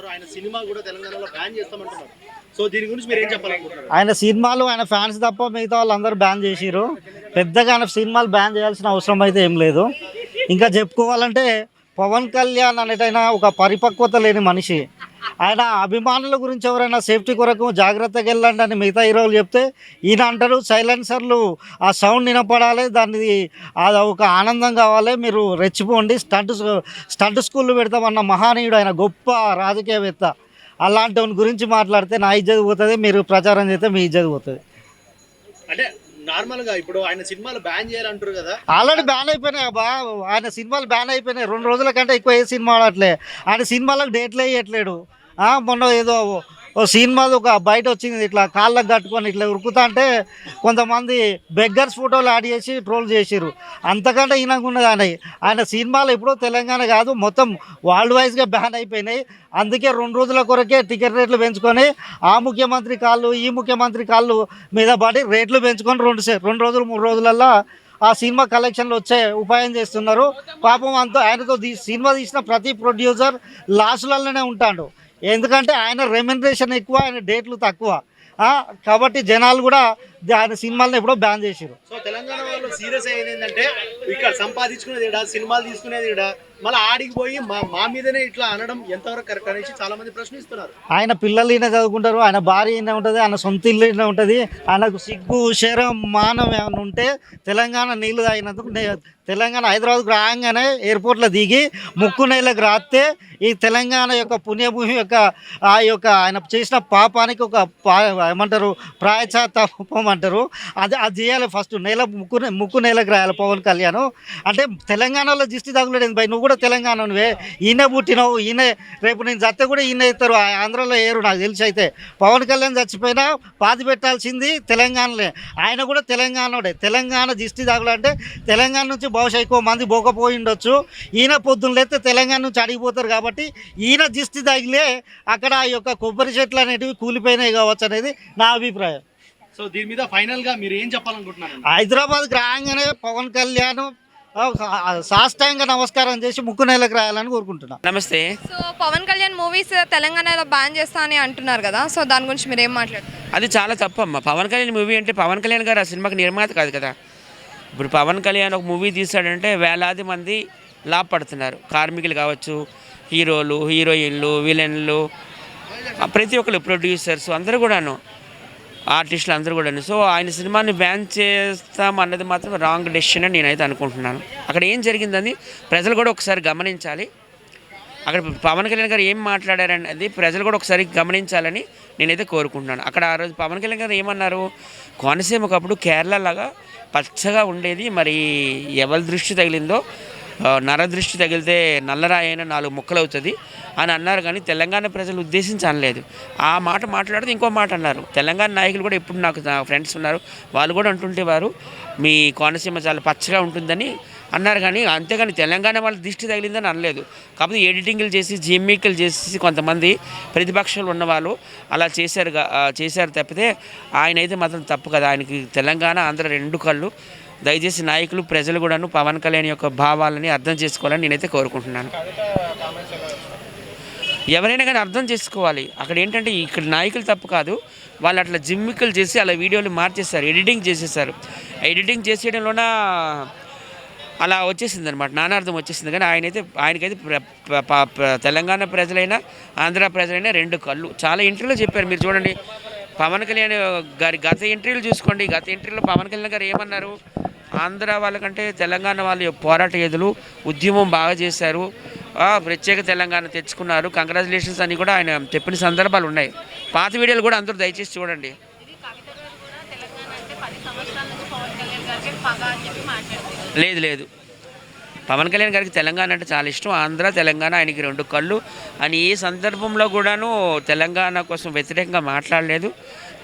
ఆయన సినిమా కూడా తెలంగాణలో బ్యాన్ చేస్తామంటున్నారు. సో దీని గురించి మీరు ఏం చెప్పాలనుకుంటున్నారు? ఆయన సినిమాలు ఆయన ఫ్యాన్స్ తప్ప మిగతా వాళ్ళందరూ బ్యాన్ చేసిరు. పెద్దగా ఆయన సినిమాలు బ్యాన్ చేయాల్సిన అవసరం అయితే ఏం లేదు. ఇంకా చెప్పుకోవాలంటే పవన్ కళ్యాణ్ అనేటైనా ఒక పరిపక్వత లేని మనిషి. ఆయన అభిమానుల గురించి ఎవరైనా సేఫ్టీ కొరకు జాగ్రత్తగా వెళ్ళండి అని మిగతా హీరోలు చెప్తే ఈయన అంటారు సైలెన్సర్లు ఆ సౌండ్ వినపడాలి, దాన్ని అది ఒక ఆనందం కావాలి, మీరు రెచ్చిపోండి, స్టంట్ స్కూళ్ళు పెడతామన్న మహానీయుడు ఆయన, గొప్ప రాజకీయవేత్త. అలాంటి వాని గురించి మాట్లాడితే నా ఇజ్జత్ పోతుంది, మీరు ప్రచారం చేస్తే మీ ఇజ్జత్ పోతుంది. అంటే నార్మల్ గా ఇప్పుడు ఆయన సినిమాలు బ్యాన్ చేయాలంటారు కదా, ఆల్రెడీ బ్యాన్ అయిపోయినాయి అబ్బా. ఆయన సినిమాలు బ్యాన్ అయిపోయినాయి. 2 రోజుల కంటే ఎక్కువ ఏ సినిమా ఆడట్లే. ఆయన సినిమాలకు డేట్లు వేయట్లేడు. మొన్న ఏదో ఓ సినిమాది ఒక బయట వచ్చింది, ఇట్లా కాళ్ళకు కట్టుకొని ఇట్లా ఉరుకుతా అంటే కొంతమంది బెగ్గర్స్ ఫోటోలు యాడ్ చేసి ట్రోల్ చేసిర్రు. అంతకంటే ఈయనకున్నది ఆయన సినిమాలు ఎప్పుడో తెలంగాణ కాదు మొత్తం వరల్డ్ వైజ్గా బ్యాన్ అయిపోయినాయి. అందుకే 2 రోజుల కొరకే టికెట్ రేట్లు పెంచుకొని ఆ ముఖ్యమంత్రి కాళ్ళు ఈ ముఖ్యమంత్రి కాళ్ళు మీద పడి రేట్లు పెంచుకొని 2 రోజులు 3 రోజులల్లో ఆ సినిమా కలెక్షన్లు వచ్చే ఉపాయం చేస్తున్నారు. పాపం అంతా ఆయనతో సినిమా తీసిన ప్రతి ప్రొడ్యూసర్ లాసులలోనే ఉంటాడు. ఎందుకంటే ఆయన రెమ్యునరేషన్ ఎక్కువ, ఆయన డేట్లు తక్కువ. కాబట్టి జనాలు కూడా ఆయన సినిమాలను ఎప్పుడో బ్యాన్ చేశారు. సో తెలంగాణ వాళ్ళు సీరియస్ అయ్యేది ఏంటంటే ఇక్కడ సంపాదించుకునేది ఇడా, సినిమాలు తీసుకునేది ఇడా, మళ్ళీ ఆడికి పోయి మా మీదనే ఇట్లా అనడం ఎంతవరకు కరెక్ట్ అనేసి చాలా మంది ప్రశ్నిస్తున్నారు. ఆయన పిల్లలు ఈయన చదువుకుంటారు, ఆయన భార్య ఈయన ఉంటుంది, ఆయన సొంత ఇల్లు ఈయన ఉంటుంది. ఆయనకు సిగ్గు శరం మానం ఏమైనా ఉంటే తెలంగాణ నీళ్లు తాగినందుకు తెలంగాణ హైదరాబాద్కు రాగానే ఎయిర్పోర్ట్లో దిగి ముక్కు నేలకు రాస్తే ఈ తెలంగాణ యొక్క పుణ్యభూమి యొక్క ఆ యొక్క ఆయన చేసిన పాపానికి ఒక ఏమంటారు ప్రాయశ్చిత్తం అంటారు. అది చేయాలి. ఫస్ట్ ముక్కు నేలకు రాయాలి పవన్ కళ్యాణ్. అంటే తెలంగాణలో దిష్టి తగులలేదు భయ్, నువ్వు కూడా తెలంగాణవే, ఈయన పుట్టినావు, ఈయన రేపు నేను చస్తే కూడా ఈయన ఇస్తారు, ఆంధ్రలో ఏరు నాకు తెలిసి. అయితే పవన్ కళ్యాణ్ చచ్చిపోయినా పాతి పెట్టాల్సింది తెలంగాణలో. ఆయన కూడా తెలంగాణోడే. తెలంగాణ దిష్టి తగులంటే తెలంగాణ నుంచి బహుశా ఎక్కువ మంది పోకపోయి ఉండొచ్చు. ఈయన పొద్దున్న లేస్తే తెలంగాణ నుంచి అడిగిపోతారు కాబట్టి ఈయన దిష్టి తగిలే అక్కడ ఆ యొక్క కొబ్బరి చెట్లు అనేటివి కూలిపోయినాయి కావచ్చు అనేది నా అభిప్రాయం. సో దీని మీద ఫైనల్ గా మీరు ఏం చెప్పాలనుకుంటున్నారు? హైదరాబాద్కి రాగానే పవన్ కళ్యాణ్ సాష్టాంగ నమస్కారం చేసి ముక్కు నేలకు రాయాలని కోరుకుంటున్నాను. నమస్తే. సో పవన్ కళ్యాణ్ మూవీస్ తెలంగాణలో బ్యాన్ చేస్తా అని అంటున్నారు కదా, సో దాని గురించి మీరు ఏం మాట్లాడుతారు? అది చాలా తప్పమ్మా. పవన్ కళ్యాణ్ మూవీ అంటే పవన్ కళ్యాణ్ గారు ఆ సినిమాకి నిర్మాత కాదు కదా. ఇప్పుడు పవన్ కళ్యాణ్ ఒక మూవీ తీశాడంటే వేలాది మంది లాభపడుతున్నారు. కార్మికులు కావచ్చు, హీరోలు, హీరోయిన్లు, విలన్లు, ప్రతి ఒక్కరు, ప్రొడ్యూసర్స్ అందరూ కూడాను, ఆర్టిస్టులు అందరూ కూడాను. సో ఆయన సినిమాని బ్యాన్ చేస్తాం అన్నది మాత్రం రాంగ్ డెసిషన్ అని నేనైతే అనుకుంటున్నాను. అక్కడ ఏం జరిగిందని ప్రజలు కూడా ఒకసారి గమనించాలి. అక్కడ పవన్ కళ్యాణ్ గారు ఏం మాట్లాడారనేది ప్రజలు కూడా ఒకసారి గమనించాలని నేనైతే కోరుకుంటున్నాను. అక్కడ ఆ రోజు పవన్ కళ్యాణ్ గారు ఏమన్నారు, కోనసీమ ఒకప్పుడు కేరళ లాగా పచ్చగా ఉండేది, మరి ఎవరి దృష్టి తగిలిందో నర దృష్టి తగిలితే నల్లరాయి అయినా 4 ముక్కలు అవుతుంది అని అన్నారు. కానీ తెలంగాణ ప్రజలు ఉద్దేశించి అనలేదు. ఆ మాట మాట్లాడితే ఇంకో మాట అన్నారు. తెలంగాణ నాయకులు కూడా ఇప్పుడు నాకు నా ఫ్రెండ్స్ ఉన్నారు, వాళ్ళు కూడా అంటుంటే వారు మీ కోనసీమ చాలా పచ్చగా ఉంటుందని అన్నారు. కానీ అంతేగాని తెలంగాణ వాళ్ళ దృష్టి తగిలిందని అనలేదు. కాకపోతే ఎడిటింగ్లు చేసి జిమ్మికలు చేసి కొంతమంది ప్రతిపక్షాలు ఉన్నవాళ్ళు అలా చేశారు తప్పితే ఆయన అయితే మాత్రం తప్పు కదా. ఆయనకి తెలంగాణ ఆంధ్ర 2 కళ్ళు. దయచేసి నాయకులు, ప్రజలు కూడాను పవన్ కళ్యాణ్ యొక్క భావాలని అర్థం చేసుకోవాలని నేనైతే కోరుకుంటున్నాను. ఎవరైనా కానీ అర్థం చేసుకోవాలి. అక్కడ ఏంటంటే ఇక్కడ నాయకులు తప్పు కాదు, వాళ్ళు అట్లా జిమ్మికలు చేసి అలా వీడియోలు మార్చేస్తారు, ఎడిటింగ్ చేసేసారు. ఎడిటింగ్ చేసేయడంలోన అలా వచ్చేసింది అనమాట, నానార్థం వచ్చేసింది. కానీ ఆయనకైతే తెలంగాణ ప్రజలైనా ఆంధ్ర ప్రజలైనా 2 కళ్ళు. చాలా ఇంటర్వ్యూలో చెప్పారు, మీరు చూడండి. పవన్ కళ్యాణ్ గారి గత ఇంటర్వ్యూలు చూసుకోండి. గత ఇంటర్వ్యూలో పవన్ కళ్యాణ్ గారు ఏమన్నారు, ఆంధ్ర వాళ్ళకంటే తెలంగాణ వాళ్ళు పోరాట యోధులు, ఉద్యమం బాగా చేశారు, ప్రత్యేక తెలంగాణ తెచ్చుకున్నారు, కంగ్రాచులేషన్స్ అని కూడా ఆయన చెప్పిన సందర్భాలు ఉన్నాయి. పాత వీడియోలు కూడా అందరూ దయచేసి చూడండి. లేదు, పవన్ కళ్యాణ్ గారికి తెలంగాణ అంటే చాలా ఇష్టం. ఆంధ్ర తెలంగాణ ఆయనకి 2 కళ్ళు అని ఏ సందర్భంలో కూడాను తెలంగాణ కోసం వ్యతిరేకంగా మాట్లాడలేదు.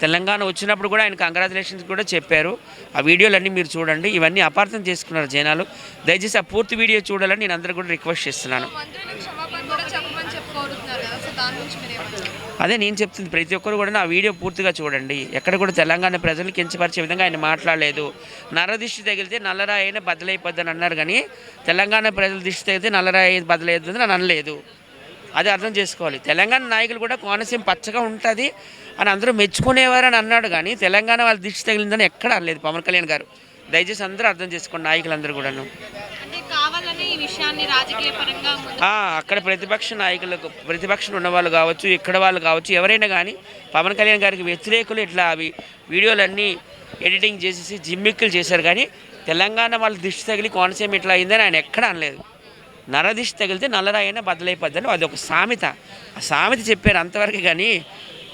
తెలంగాణ వచ్చినప్పుడు కూడా ఆయన కంగ్రాచులేషన్స్ కూడా చెప్పారు. ఆ వీడియోలన్నీ మీరు చూడండి. ఇవన్నీ అపార్థం చేసుకున్నారు జనాలు. దయచేసి ఆ పూర్తి వీడియో చూడాలని నేను అందరూ కూడా రిక్వెస్ట్ చేస్తున్నాను. అదే నేను చెప్తుంది, ప్రతి ఒక్కరు కూడా ఆ వీడియో పూర్తిగా చూడండి. ఎక్కడ కూడా తెలంగాణ ప్రజలు కించపరిచే విధంగా ఆయన మాట్లాడలేదు. నర దిష్టి తగిలితే నల్లరాయి అయినా బదులైపోద్దని అన్నారు. కానీ తెలంగాణ ప్రజల దిష్టి తగిలితే నల్లరాయి బదులైపోద్దని అని అనలేదు. అది అర్థం చేసుకోవాలి. తెలంగాణ నాయకులు కూడా కోనసీమ పచ్చగా ఉంటుంది అని అందరూ మెచ్చుకునేవారని అన్నాడు, కానీ తెలంగాణ వాళ్ళ దిష్టి తగిలిందని ఎక్కడ అనలేదు పవన్ కళ్యాణ్ గారు. దయచేసి అందరూ అర్థం చేసుకోండి, నాయకులందరూ కూడాను. అంటే కావాలని ఈ విషయాన్ని రాజకీయ పరంగా అక్కడ ప్రతిపక్ష నాయకులకు, ప్రతిపక్షం ఉన్న వాళ్ళు కావచ్చు, ఇక్కడ వాళ్ళు కావచ్చు, ఎవరైనా కానీ పవన్ కళ్యాణ్ గారికి వ్యతిరేకులు ఇట్లా అవి వీడియోలన్నీ ఎడిటింగ్ చేసేసి జిమ్మిక్కులు చేశారు, కానీ తెలంగాణ వాళ్ళ దిష్టి తగిలి కోనసీమ ఇట్లా అయిందని ఆయన ఎక్కడ అనలేదు. నరదిష్టి తగిలితే నల్లరాయైనా బద్దలైపోద్దని అది ఒక సామెత, ఆ సామెత చెప్పారు అంతవరకు. కానీ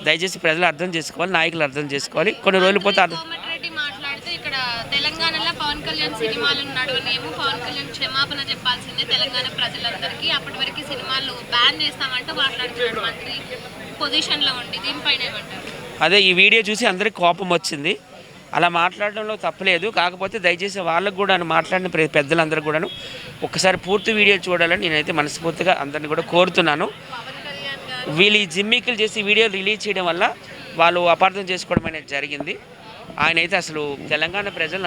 దయచేసి ప్రజలు అర్థం చేసుకోవాలి, నాయకులు అర్థం చేసుకోవాలి. కొన్ని రోజులు పోతే కోమటిరెడ్డి మాట్లాడితే ఇక్కడ తెలంగాణలో పవన్ కళ్యాణ్ సినిమాలు నడవనేమో, పవన్ కళ్యాణ్ క్షమాపణ చెప్పాల్సిందే తెలంగాణ ప్రజలందరికీ, అప్పటి వరకు సినిమాలు బ్యాన్ చేస్తామంటూ మాట్లాడుతున్నాడు మంత్రి పొజిషన్లో ఉండి. దీనిపైన ఏమంటారు? అదే ఈ వీడియో చూసి అందరికి కోపం వచ్చింది. అలా మాట్లాడడంలో తప్పలేదు, కాకపోతే దయచేసి వాళ్ళకు కూడా మాట్లాడిన పెద్దలందరూ కూడాను ఒక్కసారి పూర్తి వీడియో చూడాలని నేనైతే మనస్ఫూర్తిగా అందరిని కూడా కోరుతున్నాను. వీళ్ళు ఈ జిమ్మికులు చేసి వీడియో రిలీజ్ చేయడం వల్ల వాళ్ళు అపార్థం చేసుకోవడం అనేది జరిగింది. ఆయన అయితే అసలు తెలంగాణ ప్రజలు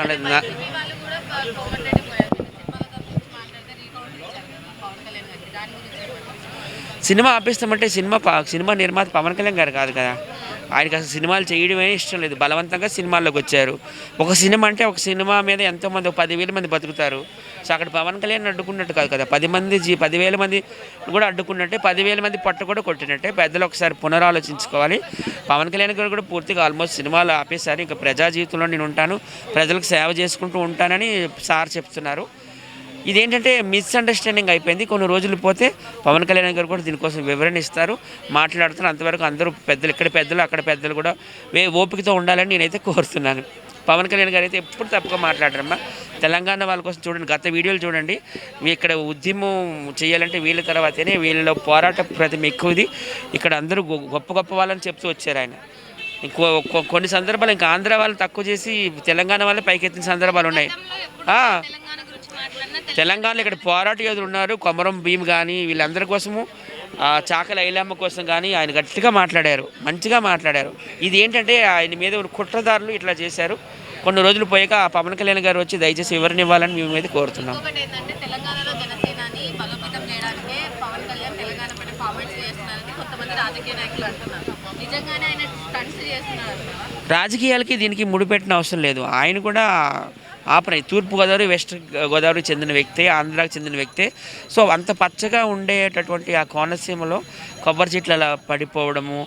సినిమా ఆపిస్తామంటే సినిమా నిర్మాత పవన్ కళ్యాణ్ గారు కాదు కదా, ఆయనకి అసలు సినిమాలు చేయడమే ఇష్టం లేదు, బలవంతంగా సినిమాల్లోకి వచ్చారు. ఒక సినిమా అంటే ఒక సినిమా మీద ఎంతోమంది 10,000 మంది బతుకుతారు. సో అక్కడ పవన్ కళ్యాణ్ అడ్డుకున్నట్టు కాదు కదా, 10,000 మంది కూడా అడ్డుకున్నట్టే, 10,000 మంది పట్టు కూడా కొట్టినట్టే. పెద్దలు ఒకసారి పునరాలోచించుకోవాలి. పవన్ కళ్యాణ్ గారు కూడా పూర్తిగా ఆల్మోస్ట్ సినిమాలు ఆపేశారు. ఇంకా ప్రజా జీవితంలో నేను ఉంటాను, ప్రజలకు సేవ చేసుకుంటూ ఉంటానని సార్ చెప్తున్నారు. ఇదేంటంటే మిస్అండర్స్టాండింగ్ అయిపోయింది. కొన్ని రోజులు పోతే పవన్ కళ్యాణ్ గారు కూడా దీనికోసం వివరణ ఇస్తారు, మాట్లాడుతున్నారు. అంతవరకు అందరూ పెద్దలు, ఇక్కడ పెద్దలు అక్కడ పెద్దలు కూడా ఓపికతో ఉండాలని నేనైతే కోరుతున్నాను. పవన్ కళ్యాణ్ గారు అయితే ఎప్పుడు తప్పుగా మాట్లాడరమ్మా. తెలంగాణ వాళ్ళ కోసం చూడండి, గత వీడియోలు చూడండి. ఇక్కడ ఉద్యమం చేయాలంటే వీళ్ళ తర్వాతనే, వీళ్ళలో పోరాట ప్రతిమ ఎక్కువది. ఇక్కడ అందరూ గొప్ప గొప్ప వాళ్ళని చెప్తూ వచ్చారు ఆయన. కొన్ని సందర్భాలు ఇంకా ఆంధ్ర వాళ్ళు తక్కువ చేసి తెలంగాణ వాళ్ళే పైకెత్తిన సందర్భాలు ఉన్నాయి. తెలంగాణలో ఇక్కడ పోరాట యోధులు ఉన్నారు, కొమరం భీమ్ కానీ వీళ్ళందరి కోసము, చాకలి ఐలమ్మ కోసం కానీ ఆయన గట్టిగా మాట్లాడారు, మంచిగా మాట్లాడారు. ఇది ఏంటంటే ఆయన మీద కుట్రదారులు ఇట్లా చేశారు. కొన్ని రోజులు పోయాక పవన్ కళ్యాణ్ గారు వచ్చి దయచేసి వివరణ ఇవ్వాలని మేము మీద కోరుతున్నాం. తెలంగాణలో జనసేనని బలోపేతం చేయడానికే పవన్ కళ్యాణ్ తెలంగాణ పైన కామెంట్స్ చేస్తున్నారని కొంతమంది రాజకీయ నాయకులు అంటున్నారు. నిజంగానే ఆయన స్టంట్స్ చేస్తున్నారు. రాజకీయాలకి దీనికి ముడిపెట్టిన అవసరం లేదు. ఆయన కూడా తూర్పుగోదావరి, వెస్ట్ గోదావరికి చెందిన వ్యక్తే, ఆంధ్రాకి చెందిన వ్యక్తే. సో అంత పచ్చగా ఉండేటటువంటి ఆ కోనసీమలో కొబ్బరి చెట్లు అలా పడిపోవడము,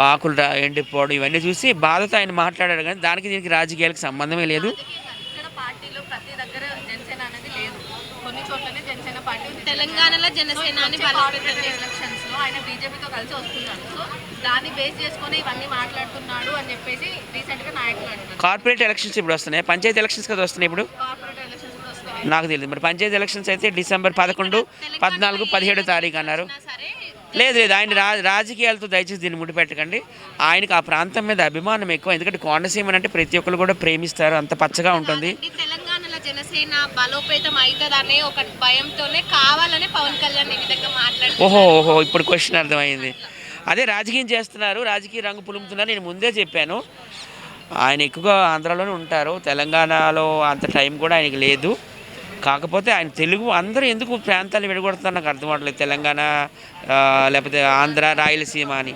ఆకులు ఎండిపోవడం, ఇవన్నీ చూసి బాధతో ఆయన మాట్లాడారు. కానీ దానికి దీనికి రాజకీయాలకు సంబంధమే లేదు. పార్టీలో ప్రతి దగ్గర జనసేన అనేది లేదు, కొన్ని చోట్లనే జనసేన పార్టీ. తెలంగాణలో జనసేన ఎలక్షన్స్ లో ఆయన బీజేపీతో కలిసి వస్తున్నాడు. సో దాన్ని బేస్ చేసుకొని ఇవన్నీ మాట్లాడుతున్నాడు అని చెప్పేసి రీసెంట్ గా నాయకులు అంటున్నారు. కార్పొరేట్ ఎలక్షన్స్ ఇప్పుడు వస్తున్నాయి, పంచాయతీ ఎలక్షన్స్ కదా వస్తున్నాయి ఇప్పుడు. కార్పొరేట్ ఎలక్షన్స్ కూడా వస్తున్నాయి, నాకు తెలియదు. మరి పంచాయతీ ఎలక్షన్స్ అయితే డిసెంబర్ 11, 14, 17 తారీఖు అన్నారు. లేదు ఆయన రాజకీయాలతో దయచేసి దీన్ని ముడిపెట్టకండి. ఆయనకు ఆ ప్రాంతం మీద అభిమానం ఎక్కువ, ఎందుకంటే కోనసీమ అంటే ప్రతి ఒక్కరు కూడా ప్రేమిస్తారు, అంత పచ్చగా ఉంటుంది. తెలంగాణలో జనసేన బలోపేతం అవుతుందనే ఒక భయంతోనే కావాలని పవన్ కళ్యాణ్ ఈ విధంగా మాట్లాడుతున్నారు. ఓహో ఇప్పుడు క్వశ్చన్ అర్థమైంది. అదే రాజకీయం చేస్తున్నారు, రాజకీయ రంగు పులుముతున్నారు. నేను ముందే చెప్పాను, ఆయన ఎక్కువగా ఆంధ్రాలోనే ఉంటారు, తెలంగాణలో అంత టైం కూడా ఆయనకి లేదు. కాకపోతే ఆయన తెలుగు, అందరూ ఎందుకు ప్రాంతాలు విడగొడుతున్నారు నాకు అర్థం అవ్వట్లేదు. తెలంగాణ లేకపోతే ఆంధ్ర, రాయలసీమ అని.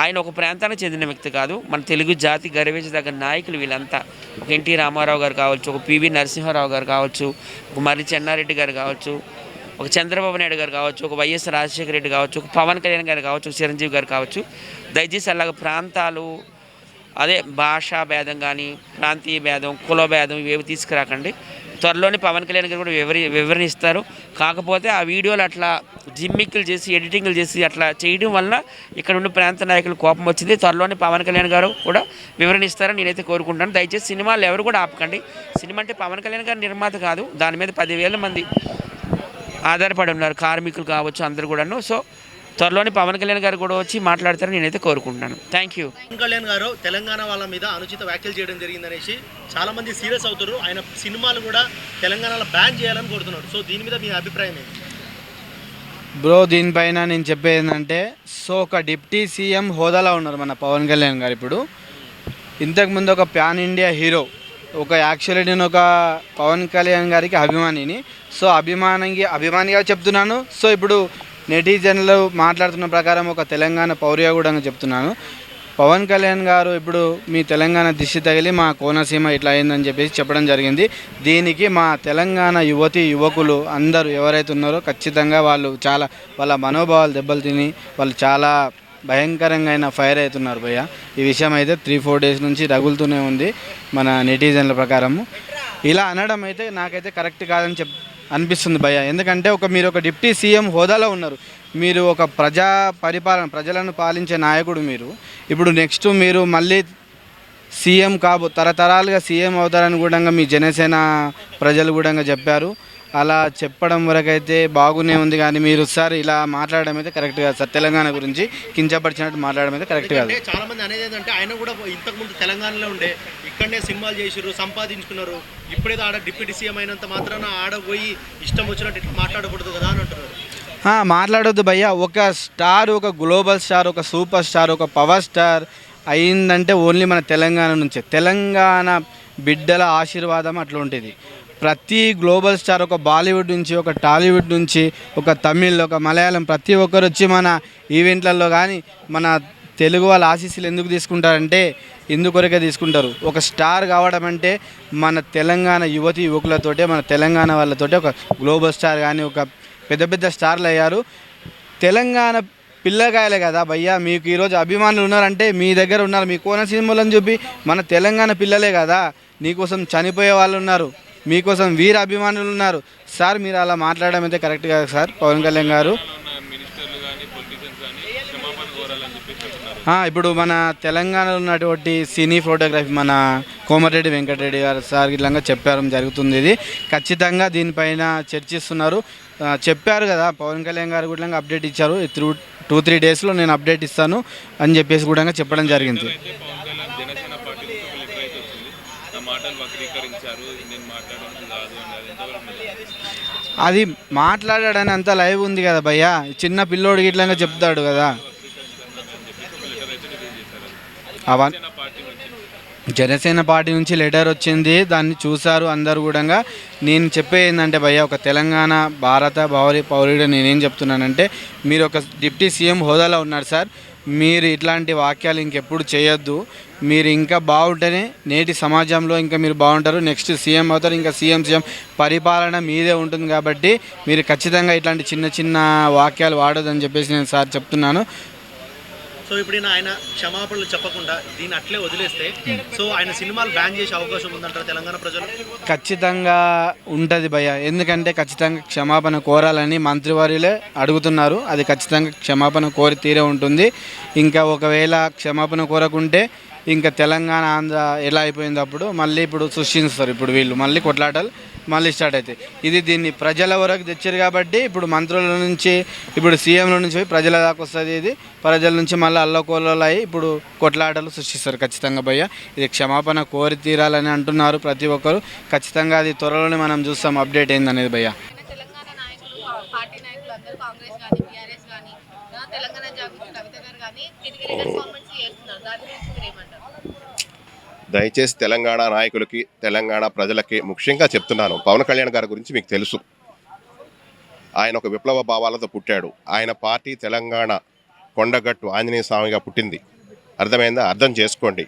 ఆయన ఒక ప్రాంతానికి చెందిన వ్యక్తి కాదు, మన తెలుగు జాతి గర్వించదగ్గ నాయకులు వీళ్ళంతా. ఒక ఎన్టీ రామారావు గారు కావచ్చు, ఒక పివి నరసింహారావు గారు కావచ్చు, ఒక మర్రి చెన్నారెడ్డి గారు కావచ్చు, ఒక చంద్రబాబు నాయుడు గారు కావచ్చు, ఒక వైఎస్ రాజశేఖర రెడ్డి కావచ్చు, ఒక పవన్ కళ్యాణ్ గారు కావచ్చు, ఒక చిరంజీవి గారు కావచ్చు. దయచేసి అలాగ ప్రాంతాలు, అదే భాషా భేదం కానీ, ప్రాంతీయ భేదం, కుల భేదం ఇవేవి తీసుకురాకండి. త్వరలోనే పవన్ కళ్యాణ్ గారు కూడా వివరణ ఇస్తారు. కాకపోతే ఆ వీడియోలు అట్లా జిమ్మిక్కులు చేసి, ఎడిటింగ్లు చేసి అట్లా చేయడం వల్ల ఇక్కడ ఉన్న ప్రాంత నాయకులు కోపం వచ్చింది. త్వరలోనే పవన్ కళ్యాణ్ గారు కూడా వివరణ ఇస్తారని నేనైతే కోరుకుంటాను. దయచేసి సినిమాలు ఎవరు కూడా ఆపకండి. సినిమా అంటే పవన్ కళ్యాణ్ గారు నిర్మాత కాదు, దాని మీద 10,000 మంది ఆధారపడి ఉన్నారు, కార్మికులు కావచ్చు అందరు కూడాను. సో త్వరలోనే పవన్ కళ్యాణ్ గారు కూడా వచ్చి మాట్లాడతారని నేనైతే కోరుకుంటున్నాను. Thank you. పవన్ కళ్యాణ్ గారు తెలంగాణ వాళ్ళ మీద అనుచిత వ్యాఖ్యలు చేయడం జరిగిందనేసి చాలా మంది సీరియస్ అవుతారు. ఆయన సినిమాలు కూడా తెలంగాణలో బ్యాన్ చేయాలని కోరుతున్నారు. సో దీని మీద మీ అభిప్రాయం ఏంటి? బ్రో, దీనిపైన నేను చెప్పేది ఏంటంటే, సో ఒక డిప్టీ సీఎం హోదాలో ఉన్నారు మన పవన్ కళ్యాణ్ గారు. ఇప్పుడు ఇంతకుముందు ఒక ప్యాన్ ఇండియా హీరో, ఒక యాక్చువల్లీ నేను ఒక పవన్ కళ్యాణ్ గారికి అభిమానిని. సో అభిమానిగా చెప్తున్నాను. సో ఇప్పుడు నెటిజన్లు మాట్లాడుతున్న ప్రకారం ఒక తెలంగాణ పౌరుగా కూడా చెప్తున్నాను. పవన్ కళ్యాణ్ గారు ఇప్పుడు మీ తెలంగాణ దిష్టి తగిలి మా కోనసీమ ఇట్లా అయిందని చెప్పేసి చెప్పడం జరిగింది. దీనికి మా తెలంగాణ యువకులు అందరూ ఎవరైతే ఉన్నారో ఖచ్చితంగా వాళ్ళ మనోభావాలు దెబ్బలు తిని వాళ్ళు చాలా భయంకరంగా ఫైర్ అవుతున్నారు భయ్య. ఈ విషయం అయితే 3-4 డేస్ నుంచి రగులుతూనే ఉంది మన నెటిజన్ల ప్రకారము. ఇలా అనడం అయితే నాకైతే కరెక్ట్ కాదని అనిపిస్తుంది భయ్య. ఎందుకంటే మీరు ఒక డిప్యూటీ సీఎం హోదాలో ఉన్నారు, మీరు ఒక ప్రజలను పాలించే నాయకుడు. మీరు ఇప్పుడు నెక్స్ట్ మీరు మళ్ళీ సీఎం తరతరాలుగా సీఎం అవుతారని కూడా మీ జనసేన ప్రజలు కూడా చెప్పారు. అలా చెప్పడం వరకు అయితే బాగునే ఉంది, కానీ మీరు ఒకసారి ఇలా మాట్లాడడం అయితే కరెక్ట్ కాదు సార్. తెలంగాణ గురించి కించపరిచినట్టు మాట్లాడడం అయితే కరెక్ట్ కాదు. చాలా మంది అనేది ఏంటంటే ఆయన కూడా ఇంతకుముందు తెలంగాణలో ఉండే, ఇక్కడనే సినిమాలు చేసిర్రు, సంపాదించుకున్నారు. ఇప్పుడేదో ఆడ డిప్యూటీ సీఎం అయినంత మాత్రాన ఆడ పోయి ఇష్టం వచ్చినట్టు ఇట్లా మాట్లాడకూడదు కదా అని అంటున్నారు. మాట్లాడొద్దు భయ్య. ఒక స్టార్, ఒక గ్లోబల్ స్టార్, ఒక సూపర్ స్టార్, ఒక పవర్ స్టార్ అయిందంటే ఓన్లీ మన తెలంగాణ నుంచే. తెలంగాణ బిడ్డల ఆశీర్వాదం అట్లా ఉంటుంది. ప్రతి గ్లోబల్ స్టార్, ఒక బాలీవుడ్ నుంచి, ఒక టాలీవుడ్ నుంచి, ఒక తమిళ్, ఒక మలయాళం, ప్రతి ఒక్కరు వచ్చి మన ఈవెంట్లలో కానీ మన తెలుగు వాళ్ళ ఆశీస్సులు ఎందుకు తీసుకుంటారంటే ఇందుకొరకే తీసుకుంటారు. ఒక స్టార్ కావడం అంటే మన తెలంగాణ యువకులతోటే, మన తెలంగాణ వాళ్ళతోటే ఒక గ్లోబల్ స్టార్ కానీ ఒక పెద్ద పెద్ద స్టార్లు అయ్యారు. తెలంగాణ పిల్లకాయలే కదా భయ్యా, మీకు ఈరోజు అభిమానులు ఉన్నారంటే మీ దగ్గర ఉన్నారు. మీ కోనసీమలను చూపి మన తెలంగాణ పిల్లలే కదా, నీకోసం చనిపోయే వాళ్ళు ఉన్నారు, మీకోసం వీర అభిమానులు ఉన్నారు. సార్ మీరు అలా మాట్లాడడం అయితే కరెక్ట్ కాదు సార్. పవన్ కళ్యాణ్ గారు ఇప్పుడు మన తెలంగాణలో ఉన్నటువంటి సినీ ఫోటోగ్రఫీ మన కోమటిరెడ్డి వెంకటరెడ్డి గారు సార్ ఇట్లా చెప్పడం జరుగుతుంది. ఇది ఖచ్చితంగా దీనిపైన చర్చిస్తున్నారు. చెప్పారు కదా పవన్ కళ్యాణ్ గారు కూడా అప్డేట్ ఇచ్చారు. 2-3 డేస్లో నేను అప్డేట్ ఇస్తాను అని చెప్పేసి కూడా చెప్పడం జరిగింది. అది మాట్లాడాడని అంత లైవ్ ఉంది కదా భయ్యా, చిన్న పిల్లోడికి ఇట్లా చెప్తాడు కదా. జనసేన పార్టీ నుంచి లెటర్ వచ్చింది, దాన్ని చూశారు అందరు కూడా. నేను చెప్పేది ఏంటంటే భయ్య, ఒక తెలంగాణ భారత పౌరుడు నేనేం చెప్తున్నానంటే, మీరు ఒక డిప్యూటీ సీఎం హోదాలో ఉన్నారు సార్. మీరు ఇట్లాంటి వాక్యాలు ఇంకెప్పుడు చేయొద్దు. మీరు ఇంకా బాగుంటేనే నేటి సమాజంలో ఇంకా మీరు బాగుంటారు. నెక్స్ట్ సీఎం అవుతారు, ఇంకా సీఎం పరిపాలన మీదే ఉంటుంది. కాబట్టి మీరు ఖచ్చితంగా ఇట్లాంటి చిన్న చిన్న వాక్యాలు వాడొద్దని చెప్పేసి నేను సార్ చెప్తున్నాను. సో ఇప్పుడు ఆయన క్షమాపణలు చెప్పకుండా దీన్ని అట్లే వదిలేస్తే సో ఆయన సినిమాలు బ్యాన్ చేసే అవకాశం ఉందంటారు తెలంగాణ ప్రజలు? ఖచ్చితంగా ఉంటుంది భయ్య. ఎందుకంటే ఖచ్చితంగా క్షమాపణ కోరాలని మంత్రివర్యులే అడుగుతున్నారు. అది ఖచ్చితంగా క్షమాపణ కోరి తీరే ఉంటుంది. ఇంకా ఒకవేళ క్షమాపణ కోరకుంటే ఇంకా తెలంగాణ ఆంధ్ర ఎలా అయిపోయింది అప్పుడు మళ్ళీ ఇప్పుడు సృష్టిస్తారు. ఇప్పుడు వీళ్ళు మళ్ళీ కొట్లాటలు మళ్ళీ స్టార్ట్ అవుతాయి. దీన్ని ప్రజల వరకు తెచ్చారు కాబట్టి ఇప్పుడు మంత్రుల నుంచి, ఇప్పుడు సీఎంల నుంచి పోయి ప్రజల దాకా వస్తుంది. ఇది ప్రజల నుంచి మళ్ళీ అల్లకోలలో అయ్యి ఇప్పుడు కొట్లాటలు సృష్టిస్తారు ఖచ్చితంగా భయ్య. ఇది క్షమాపణ కోరి తీరాలని అంటున్నారు ప్రతి ఒక్కరు. ఖచ్చితంగా అది త్వరలోనే మనం చూస్తాం అప్డేట్ ఏందనేది భయ్య. తెలంగాణ నాయకులు, పార్టీ నాయకులు అందరూ కాంగ్రెస్ కానీ బీఆర్ఎస్ కానీ తెలంగాణ జాగృతి కవిత గారు కానీ తిరిగి కామెంట్స్ చేస్తున్నారు. దాని గురించి మీరు ఏమంటారు? దయచేసి తెలంగాణ నాయకులకి, తెలంగాణ ప్రజలకి ముఖ్యంగా చెప్తున్నాను, పవన్ కళ్యాణ్ గారి గురించి మీకు తెలుసు. ఆయన ఒక విప్లవ భావాలతో పుట్టాడు. ఆయన పార్టీ తెలంగాణ కొండగట్టు ఆంజనేయ స్వామిగా పుట్టింది. అర్థమైందా? అర్థం చేసుకోండి.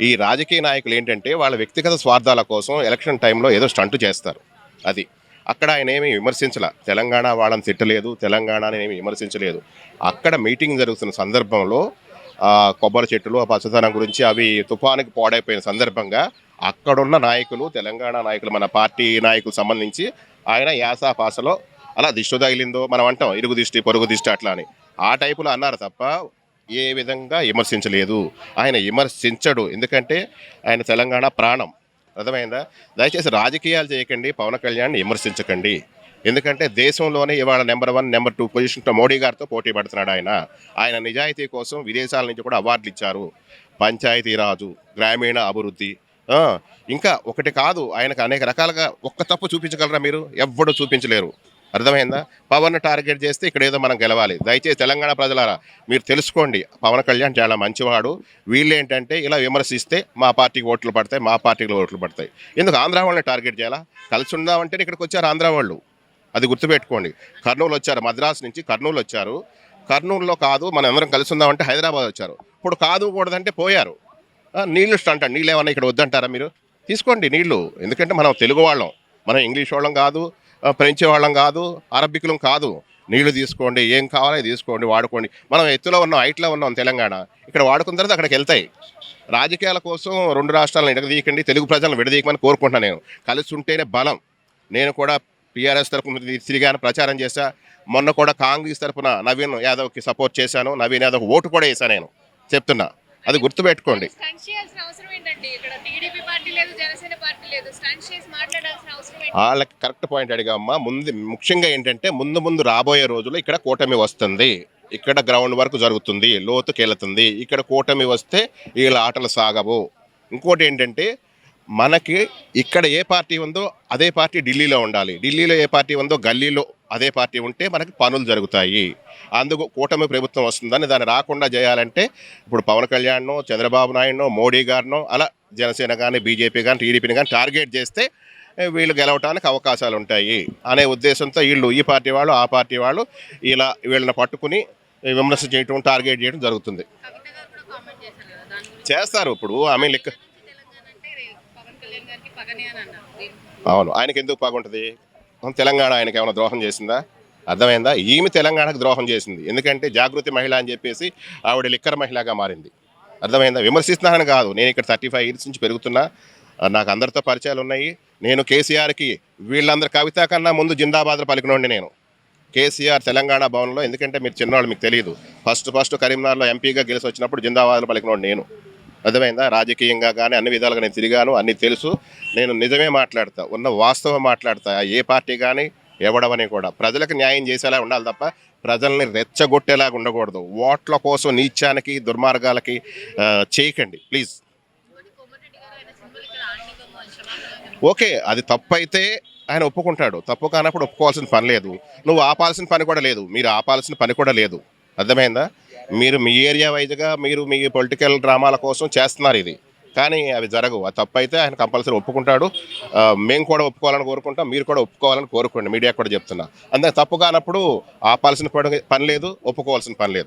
ఈ రాజకీయ నాయకులు ఏంటంటే వాళ్ళ వ్యక్తిగత స్వార్థాల కోసం ఎలక్షన్ టైంలో ఏదో స్టంట్ చేస్తారు. అది అక్కడ ఆయన ఏమీ విమర్శించలే, తెలంగాణ వాళ్ళని తిట్టలేదు, తెలంగాణని ఏమి విమర్శించలేదు. అక్కడ మీటింగ్ జరుగుతున్న సందర్భంలో కొబ్బరి చెట్టులు ఆ పచ్చదనం గురించి అవి తుఫానుకి పాడైపోయిన సందర్భంగా అక్కడున్న నాయకులు, తెలంగాణ నాయకులు, మన పార్టీ నాయకులు సంబంధించి ఆయన యాసపాసలో అలా దిష్టి తగిలిందో మనం అంటాం, ఇరుగు దిష్టి పొరుగు దిష్టి అట్లా అని ఆ టైపులో అన్నారు తప్ప ఏ విధంగా విమర్శించలేదు. ఆయన విమర్శించడు, ఎందుకంటే ఆయన తెలంగాణ ప్రాణం. అర్థమైందా? దయచేసి రాజకీయాలు చేయకండి, పవన్ కళ్యాణ్ విమర్శించకండి. ఎందుకంటే దేశంలోనే ఇవాళ నెంబర్ 1, నెంబర్ 2 పొజిషన్తో మోడీ గారితో పోటీ పడుతున్నాడు. ఆయన నిజాయితీ కోసం విదేశాల నుంచి కూడా అవార్డులు ఇచ్చారు. పంచాయతీరాజు, గ్రామీణ అభివృద్ధి, ఇంకా ఒకటి కాదు, ఆయనకు అనేక రకాలుగా. ఒక్క తప్పు చూపించగలరా మీరు? ఎవ్వడూ చూపించలేరు. అర్థమైందా? పవన్ టార్గెట్ చేస్తే ఇక్కడ ఏదో మనం గెలవాలి. దయచేసి తెలంగాణ ప్రజలారా మీరు తెలుసుకోండి, పవన్ కళ్యాణ్ చాలా మంచివాడు. వీళ్ళు ఏంటంటే ఇలా విమర్శిస్తే మా పార్టీకి ఓట్లు పడతాయి, మా పార్టీలో ఓట్లు పడతాయి. ఎందుకు ఆంధ్ర వాళ్ళని టార్గెట్ చేయాలా? కలిసి ఉందామంటే ఇక్కడికి వచ్చారు ఆంధ్ర వాళ్ళు. అది గుర్తుపెట్టుకోండి. కర్నూలు వచ్చారు, మద్రాసు నుంచి కర్నూలు వచ్చారు. కర్నూలులో కాదు మనం అందరం కలిసి ఉందామంటే హైదరాబాద్ వచ్చారు. ఇప్పుడు కాదు కూడదంటే పోయారు. నీళ్ళు స్టంట్ నీళ్ళు ఏమన్నా ఇక్కడ వద్దంటారా మీరు? తీసుకోండి నీళ్ళు. ఎందుకంటే మనం తెలుగు వాళ్ళం, మనం ఇంగ్లీష్ వాళ్ళం కాదు, ఫ్రెంచ్ వాళ్ళం కాదు, అరబికులం కాదు. నీళ్లు తీసుకోండి, ఏం కావాలో తీసుకోండి, వాడుకోండి. మనం ఎత్తులో ఉన్నాం, హైట్లో ఉన్నాం తెలంగాణ. ఇక్కడ వాడుకున్న తర్వాత అక్కడికి వెళ్తాయి. రాజకీయాల కోసం రెండు రాష్ట్రాలను విడదీయకండి, తెలుగు ప్రజలను విడదీయకమని కోరుకుంటున్నాను. నేను కలిసి ఉంటేనే బలం. నేను కూడా టీఆర్ఎస్ తరఫున తిరిగాను, ప్రచారం చేశా. మొన్న కూడా కాంగ్రెస్ తరఫున నవీన్ యాదవ్కి సపోర్ట్ చేశాను, నవీన్ యాదవ్ ఓటు కూడా వేశాను. నేను చెప్తున్నా, అది గుర్తుపెట్టుకోండి. స్టంట్ చేయాల్సిన అవసరం ఏంటండి? ఇక్కడ టీడీపీ పార్టీ లేదు, జనసేన పార్టీ లేదు, స్టంట్ చేసి మాట్లాడాల్సిన అవసరం ఏంటి? వాళ్ళకి కరెక్ట్ పాయింట్ అడిగామ్మా. ముఖ్యంగా ఏంటంటే ముందు రాబోయే రోజుల్లో ఇక్కడ కూటమి వస్తుంది, ఇక్కడ గ్రౌండ్ వర్క్ జరుగుతుంది, లోతుకెళ్తుంది. ఇక్కడ కూటమి వస్తే వీళ్ళ ఆటలు సాగవు. ఇంకోటి ఏంటంటే మనకి ఇక్కడ ఏ పార్టీ ఉందో అదే పార్టీ ఢిల్లీలో ఉండాలి, ఢిల్లీలో ఏ పార్టీ ఉందో గల్లీలో అదే పార్టీ ఉంటే మనకి పనులు జరుగుతాయి. అందుకు కూటమి ప్రభుత్వం వస్తుందని దాన్ని రాకుండా చేయాలంటే ఇప్పుడు పవన్ కళ్యాణ్నో, చంద్రబాబు నాయుడునో, మోడీ గారినో, అలా జనసేన కానీ, బీజేపీ కానీ, టీడీపీని కానీ టార్గెట్ చేస్తే వీళ్ళు గెలవడానికి అవకాశాలు ఉంటాయి అనే ఉద్దేశంతో వీళ్ళు, ఈ పార్టీ వాళ్ళు ఆ పార్టీ వాళ్ళు ఇలా వీళ్ళని పట్టుకుని విమర్శ చేయటం, టార్గెట్ చేయడం జరుగుతుంది. కవిత గారు కూడా కామెంట్ చేశారు కదా దాని గురించి. చేస్తారు. ఇప్పుడు ఆమె లెక్క తెలంగాణ అంటే పవన్ కళ్యాణ్ గారికి పగనే అని అన్నారు. అవును, ఆయనకి ఎందుకు బాగుంటుంది? తెలంగాణ ఆయనకి ఏమైనా ద్రోహం చేసిందా? అర్థమైందా? ఈమె తెలంగాణకు ద్రోహం చేసింది. ఎందుకంటే జాగృతి మహిళ అని చెప్పేసి ఆవిడ లిక్కర్ మహిళగా మారింది. అర్థమైందా? విమర్శిస్తున్నానని కాదు, నేను ఇక్కడ 35 ఇయర్స్ నుంచి పెరుగుతున్నా, నాకు అందరితో పరిచయాలు ఉన్నాయి. నేను కేసీఆర్కి వీళ్ళందరూ కవిత కన్నా ముందు జిందాబాద్లో పలికినోండి నేను. కేసీఆర్ తెలంగాణ భవన్లో, ఎందుకంటే మీరు చిన్నవాళ్ళు, మీకు తెలియదు, ఫస్ట్ కరీంనగర్లో ఎంపీగా గెలిచి వచ్చినప్పుడు జిందాబాద్లో పలికినోండి నేను. అర్థమైందా? రాజకీయంగా కానీ అన్ని విధాలుగా నేను తిరిగాను, అన్నీ తెలుసు. నేను నిజమే మాట్లాడతా, ఉన్న వాస్తవం మాట్లాడతా. ఏ పార్టీ కానీ ఎవడవని కూడా ప్రజలకు న్యాయం చేసేలా ఉండాలి తప్ప ప్రజల్ని రెచ్చగొట్టేలాగా ఉండకూడదు. ఓట్ల కోసం నీచానికి, దుర్మార్గాలకి చేయకండి ప్లీజ్. ఓకే, అది తప్పు అయితే ఆయన ఒప్పుకుంటాడు, తప్పు కానప్పుడు ఒప్పుకోవాల్సిన పని లేదు. నువ్వు ఆపాల్సిన పని కూడా లేదు, మీరు ఆపాల్సిన పని కూడా లేదు. అర్థమైందా? మీరు మీ ఏరియా వైజ్గా మీరు మీ పొలిటికల్ డ్రామాల కోసం చేస్తున్నారు ఇది, కానీ అవి జరగవు. అది తప్పు అయితే ఆయన కంపల్సరీ ఒప్పుకుంటాడు. మేము కూడా ఒప్పుకోవాలని కోరుకుంటాం, మీరు కూడా ఒప్పుకోవాలని కోరుకోండి. మీడియా కూడా చెప్తున్నా. అందుకే తప్పు కానప్పుడు ఆపాల్సిన పని లేదు, ఒప్పుకోవాల్సిన పని లేదు.